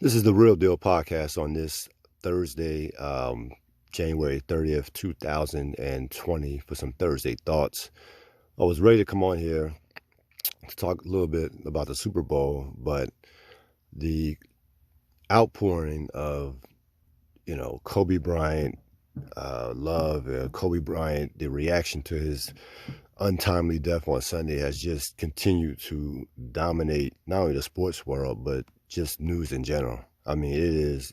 This is the Real Deal podcast on this Thursday, January 30th, 2020, for some Thursday thoughts. I was ready to come on here to talk a little bit about the Super Bowl, but the outpouring of, Kobe Bryant love, Kobe Bryant, the reaction to his untimely death on Sunday has just continued to dominate not only the sports world, but just news in general. I mean, it is,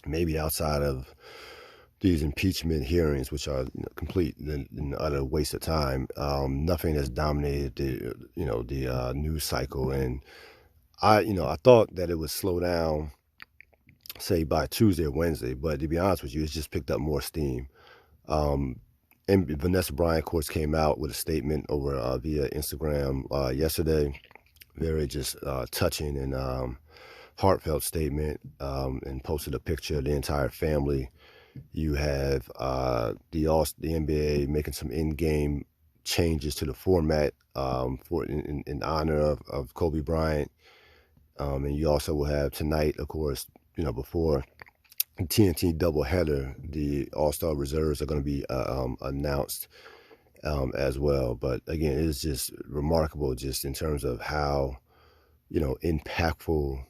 maybe outside of these impeachment hearings, which are complete and utter waste of time. Nothing has dominated the news cycle, and I thought that it would slow down, say by Tuesday or Wednesday, but to be honest with you, it's just picked up more steam. Um, and Vanessa Bryant, of course, came out with a statement over via Instagram yesterday. Very just touching and heartfelt statement, and posted a picture of the entire family. You have the NBA making some in-game changes to the format for in honor of Kobe Bryant, and you also will have tonight, of course, before the TNT doubleheader, the All-Star reserves are going to be announced as well. But again, it's just remarkable, just in terms of how impactful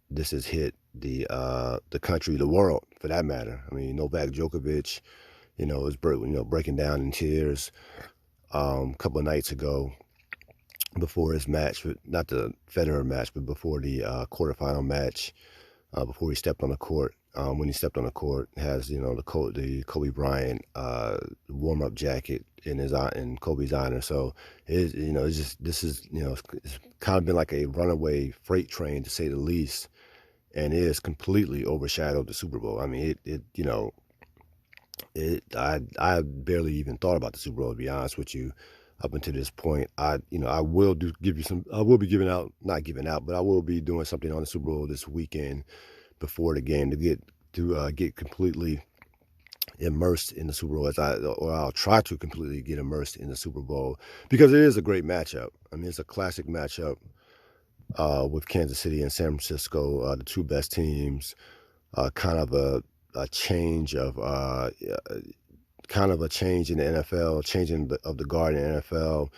this has hit the country, the world, for that matter. I mean, Novak Djokovic, is breaking down in tears a couple of nights ago before his match, not the Federer match, but before the quarterfinal match, before he stepped on the court. When he stepped on the court, has the Kobe Bryant warm up jacket in Kobe's honor. So it's just this is it's kind of been like a runaway freight train, to say the least, and it has completely overshadowed the Super Bowl. I mean, I barely even thought about the Super Bowl, to be honest with you. Up until this point, I will I will be giving out, not giving out, but I will be doing something on the Super Bowl this weekend before the game to get completely immersed in the Super Bowl, or I'll try to completely get immersed in the Super Bowl, because it is a great matchup. I mean, it's a classic matchup with Kansas City and San Francisco, the two best teams. Kind of a change of kind of a change in the NFL, changing of the guard in the NFL.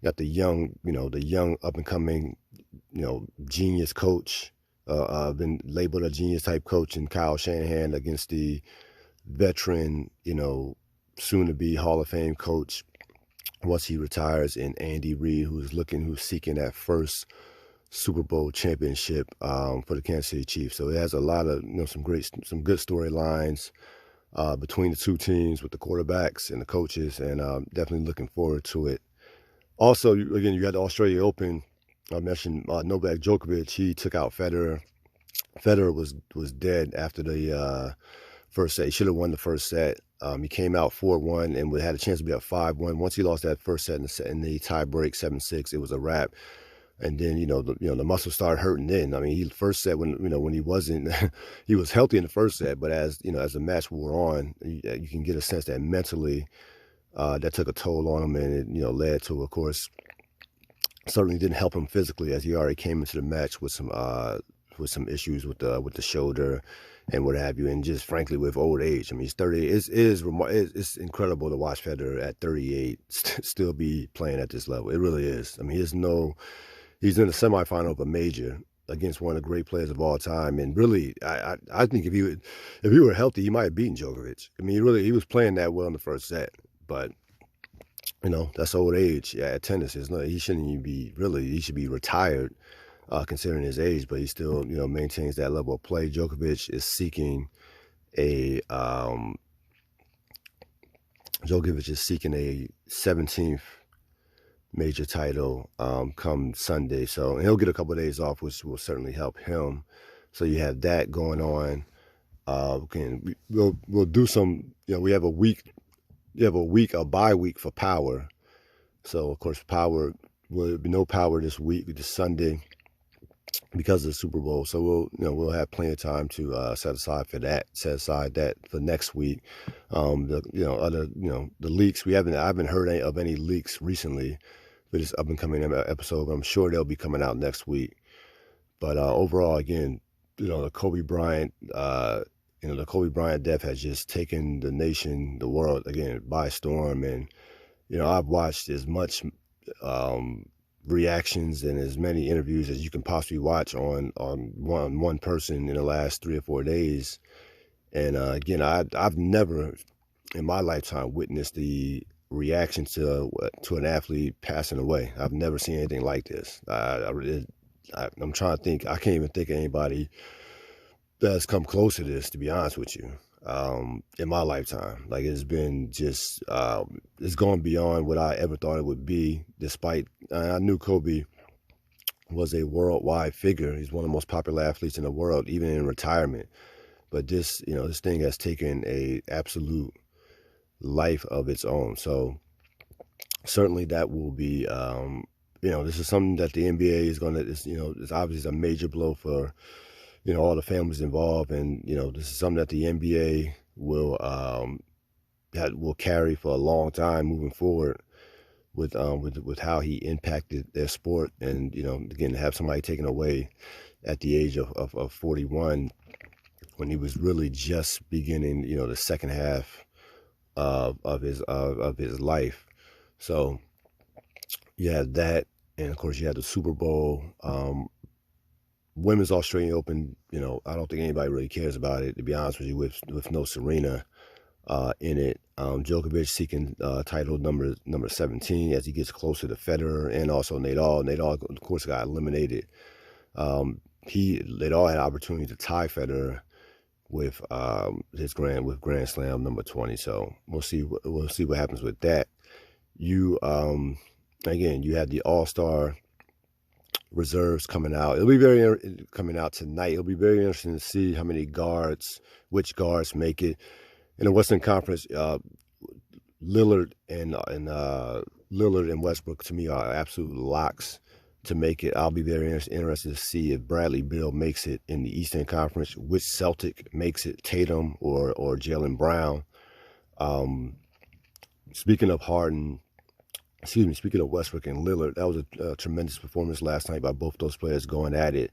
You got the young up and coming, genius coach. Been labeled a genius type coach in Kyle Shanahan, against the veteran, soon to be Hall of Fame coach once he retires, in Andy Reid, who's seeking that first Super Bowl championship for the Kansas City Chiefs. So it has a lot of some good storylines between the two teams, with the quarterbacks and the coaches, and definitely looking forward to it. Also, again, you had the Australia Open. I mentioned Novak Djokovic. He took out Federer. Federer was dead after the first set. He should have won the first set. He came out 4-1 and had a chance to be up 5-1. Once he lost that first set in the tie break 7-6, it was a wrap. And then the muscles started hurting. Then he first set, when he wasn't he was healthy in the first set, but as the match wore on, you can get a sense that mentally that took a toll on him, and it led to, of course, certainly didn't help him physically, as he already came into the match with some issues with the shoulder and what have you, and just frankly with old age. I mean, he's 30. It's incredible to watch Federer at 38 still be playing at this level. It really is. I mean, he's in the semifinal of a major against one of the great players of all time, and really, I think if he were healthy, he might have beaten Djokovic. I mean, he was playing that well in the first set, but that's old age at tennis. He shouldn't even be, really, he should be retired, considering his age, but he still, maintains that level of play. Djokovic is seeking a 17th major title come Sunday. So, and he'll get a couple of days off, which will certainly help him. So you have that going on. We'll do some, we have a week. You have a bye week for Power. So, of course, Power will be no Power this Sunday, because of the Super Bowl. So we'll have plenty of time to set aside that for next week. The leaks, I haven't heard of any leaks recently for this up and coming episode, but I'm sure they'll be coming out next week. But overall, again, the Kobe Bryant, the Kobe Bryant death has just taken the nation, the world again by storm. And I've watched as much um, reactions and as many interviews as you can possibly watch on one person in the last 3 or 4 days. And again, I've never in my lifetime witnessed the reaction to an athlete passing away. I've never seen anything like this. I'm trying to think. I can't even think of anybody that's come close to this, to be honest with you, in my lifetime. Like, it's been just, it's gone beyond what I ever thought it would be, despite, I knew Kobe was a worldwide figure. He's one of the most popular athletes in the world, even in retirement. But this thing has taken a absolute life of its own. So certainly that will be, this is something that the NBA is going to, it's obviously a major blow for, all the families involved. And, this is something that the NBA will carry for a long time moving forward with how he impacted their sport. And, again, to have somebody taken away at the age of 41 when he was really just beginning, the second half of his life. So you had that, and of course you had the Super Bowl. Women's Australian Open, I don't think anybody really cares about it, to be honest with you, with no Serena in it. Djokovic seeking title number 17 as he gets closer to Federer, and also Nadal. Nadal, of course, got eliminated. Nadal had an opportunity to tie Federer with Grand Slam number 20. So we'll see what happens with that. Again, you had the All-Star reserves coming out. Coming out tonight. It'll be very interesting to see which guards make it. In the Western Conference, Lillard and Westbrook, to me, are absolute locks to make it. I'll be very interested to see if Bradley Beal makes it in the Eastern Conference, which Celtic makes it, Tatum or Jaylen Brown. Speaking of Westbrook and Lillard, that was a tremendous performance last night by both those players going at it.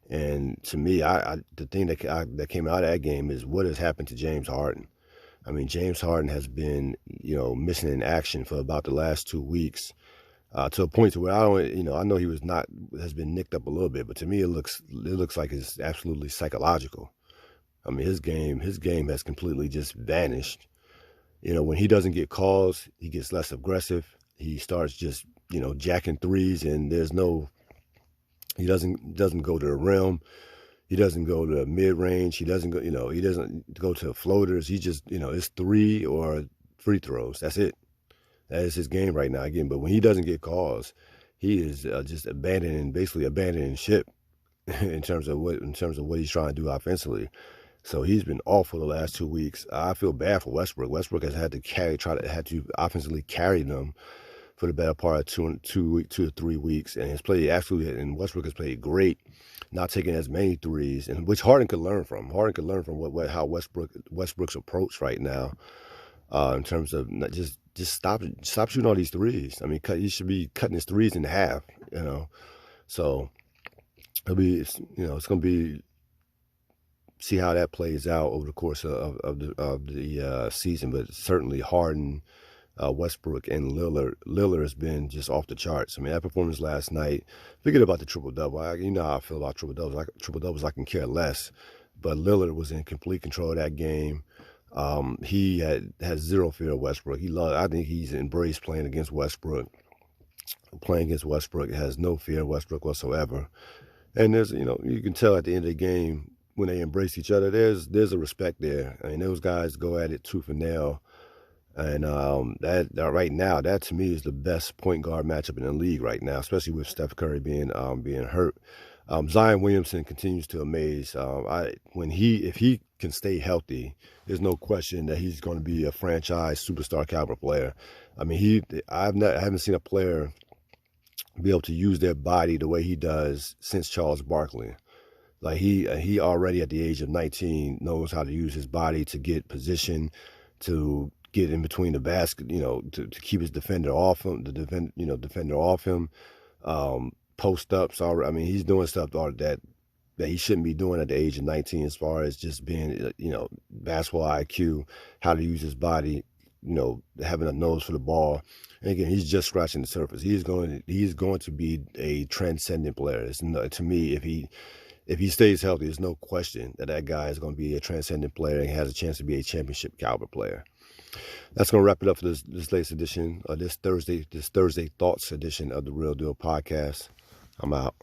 And to me, the thing that came out of that game is what has happened to James Harden. I mean, James Harden has been, missing in action for about the last 2 weeks, to a point to where I know he has been nicked up a little bit, but to me it looks like it's absolutely psychological. I mean, his game has completely just vanished. When he doesn't get calls, he gets less aggressive. He starts just, jacking threes, and he doesn't go to the rim. He doesn't go to mid range. He doesn't go to floaters. He just, it's three or free throws. That's it. That is his game right now. Again, but when he doesn't get calls, he is just basically abandoning ship in terms of what he's trying to do offensively. So he's been awful the last 2 weeks. I feel bad for Westbrook. Westbrook has had to offensively carry them for the better part of 2 to 3 weeks, and and Westbrook has played great, not taking as many threes, and which Harden could learn from. Harden could learn from how Westbrook's approach right now, in terms of just stop shooting all these threes. I mean, he should be cutting his threes in half. So it's going to be, see how that plays out over the course of the season. But certainly Harden, Westbrook, and Lillard has been just off the charts. I mean, that performance last night, forget about the triple-double. You know how I feel about triple-doubles. I can care less. But Lillard was in complete control of that game. He has zero fear of Westbrook. I think he's embraced playing against Westbrook. Playing against Westbrook, has no fear of Westbrook whatsoever. And there's, you can tell at the end of the game when they embrace each other, there's a respect there. I mean, those guys go at it tooth and nail. And that right now, that to me is the best point guard matchup in the league right now, especially with Steph Curry being hurt. Zion Williamson continues to amaze. If he can stay healthy, there's no question that he's going to be a franchise superstar caliber player. I mean, I haven't seen a player be able to use their body the way he does since Charles Barkley. Like he already at the age of 19 knows how to use his body to get position, to get in between the basket, to keep his defender off him, defender off him, post ups. I mean, he's doing stuff that that he shouldn't be doing at the age of 19 as far as just being, basketball IQ, how to use his body, having a nose for the ball. And again, he's just scratching the surface. He's going to be a transcendent player. To me, if he stays healthy, there's no question that guy is going to be a transcendent player and has a chance to be a championship caliber player. That's going to wrap it up for this latest edition, this Thursday Thoughts edition of the Real Deal podcast. I'm out.